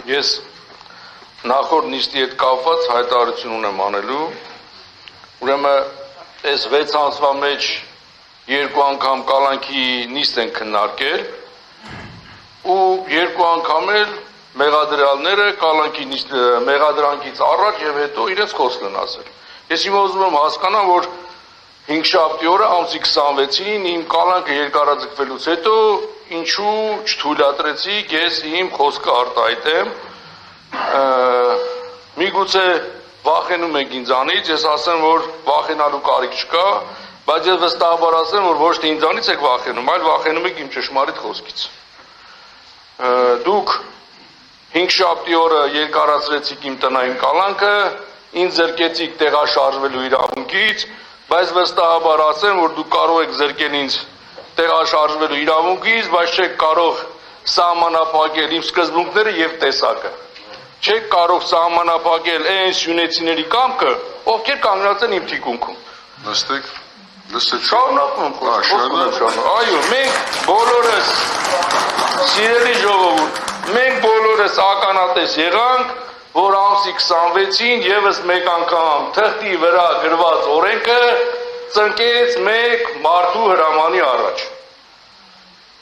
Ես նախորդ նիստի հետ կապված հայտարարություն ունեմ անելու, ուրեմն այս 6 ամսվա մեջ 2 անգամ կալանքի նիստ են քննարկել ու 2 անգամ էլ մեղադրյալները կալանքի մեղադրանքից առաջ եւ հետո իրենց խոսքն են ասել։ Ես հիմա ուզում եմ հասկանամ, որ 5 շաբթի օրը ամսի 26-ին իմ կալանքը երկարաձգվելուց հետո ինչու չթույլատրեցիք ես իմ խոսքը արտահայտեմ, միգուցե վախենում եք ինձանից, ես ասեմ, որ վախենալու կարիք չկա, բայց ես վստահաբար ասեմ, որ ոչ թե ինձանից եք վախենում, այլ վախենում եք իմ ճշմարիտ խոսքից։ Դուք 5 շաբթի օրը երկարացրեցիք իմ տնային կալանքը, ինձ զրկեցիք տեղաշարժվելու իրավունքից, բայց վստահաբար ասեմ, որ դուք կարող եք զրկել ինձ տեղաշարժվելու իրավունքից, բայց չեք կարող սահմանափակել իմ սկզբունքները եւ տեսակը։ Չեք կարող սահմանափակել այն սյունեցիների կամքը, ովքեր կանգնած են իմ թիկունքում։ Նստեք, լսեք։ Շարունակում եմ։ Այո, մենք բոլորս, սիրելի ժողովուրդ, մենք բոլորս ականատես եղանք, որ ամսի 26-ին եւս մեկ անգամ թղթի վրա գրված օրենքը ծնկեց մեկ մարդու հրամանի առաջ։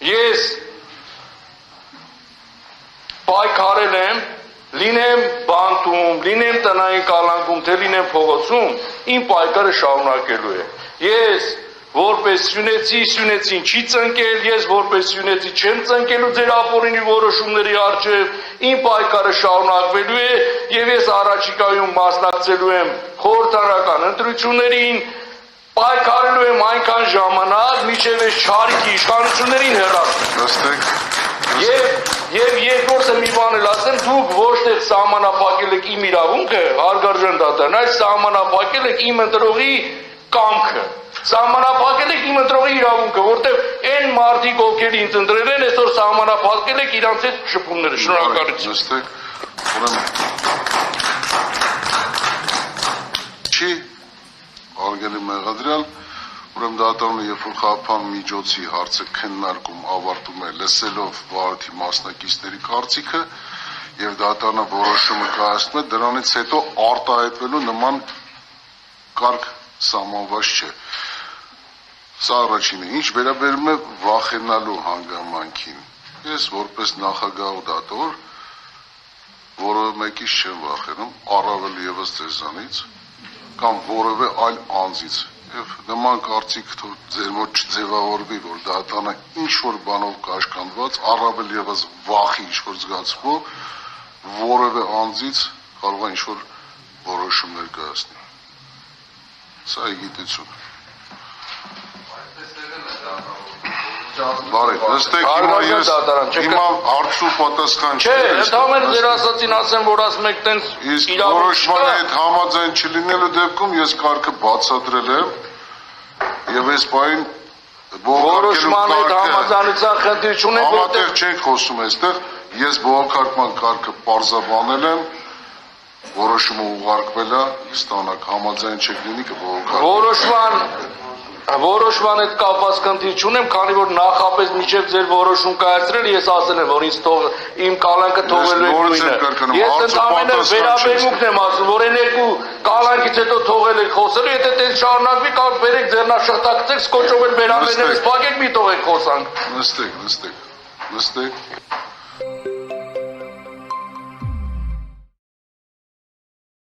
Ես պայքարել եմ, լինեմ բանտում, լինեմ տնային կալանքում, թե լինեմ փողոցում, իմ պայքարը շարունակելու է։ Ես որպես սյունեցին չի ծնկել, ես որպես սյունեցի չեմ ծնկելու ձեր ապօրինի որոշումների առջև, իմ պայքարը շարունակվելու է եւ ես առաջիկայում մասնակցելու եմ խորհրդարանական ընտրություններին, պայքարելու եմ այնքան ժամանակ, մինչև այս չարիքի իշխանություններին հեռացնեմ։ Եվ երկրորդը մի բան էլ ասեմ, դուք ոչ թե սահմանափակել եք իմ իրավունքը, հարգարժան դատարան, այլ սահմանափակել եք իմ ընտրողի կամքը։ Սահմանափակել եք իմ ընտրողի իրավունքը, որտեղ այն մարդիկ, ովքեր ինձ ընտրել են, այսօր սահմանափակել եք իրանց այդ շփումները։ Շնորհակալություն։ Նստեք, ուրեմն չի արգելի մեղադրյալ, ուրեմն դատարանը երբ որ խափան միջոցի հարցը քննարկում ավարտում է լսելով վարորդի մասնակիցների կարծիքը եւ դատարանը որոշումը կայացնում է, դրանից հետո արտահայտվելու նման կարգ սահմանված չէ։ Սա առաջինը, ինչ վերաբերում է վախենալու հանգամանքին, ես որպես նախագահ ու դատոր որևէ մեկից չեմ վախենում, առավել ևս ձեզանից կամ որևէ այլ անձից եւ նման կարծիք ձեր մոտ չձևավորվի, որ դատարանը ինչ որ բանով կաշկանդված, առավել ևս վախի ինչ որ զգացումով որևէ անձից կարող է ինչ որ որոշումներ կայացնել։ Սա է գիտություն։ Բարի, նստեք, հիմա հարցու պատասխան չէ։ Չէ, ընդհանրապես ձեր ասացին ասեմ, որ ասում եք տենց իսկ որոշմանը հետ համաձայն չլինելու դեպքում ես կարգը բացատրել եմ եւ այս բանին որոշման հետ համաձայնության խնդիր չունենք, որտեղ չենք խոսում այստեղ, ես բողոքարկման կարգը պարզաբանել եմ, որոշումը ուղարկվել է, ստանաք համաձայն չեք լինի կբողոքարկեք։ Որոշման հետ կապված խնդիր չունեմ, քանի որ նախապես միջև ձեր որոշում կայացրել, ես ասել եմ, որ ինձ իմ կալանքը թողելու եք նույնը։ Ես ընդհանրապես վերաբերմունքն եմ ասում, որ այն երկու կալանքից հետո թողել եք խոսելու, եթե տենց շարունակվի, կարող բերեք ձեռնաշղթա գցեք, սկոչով էլ բերաններս փակեք, մի թողեք խոսանք։ Նստեք։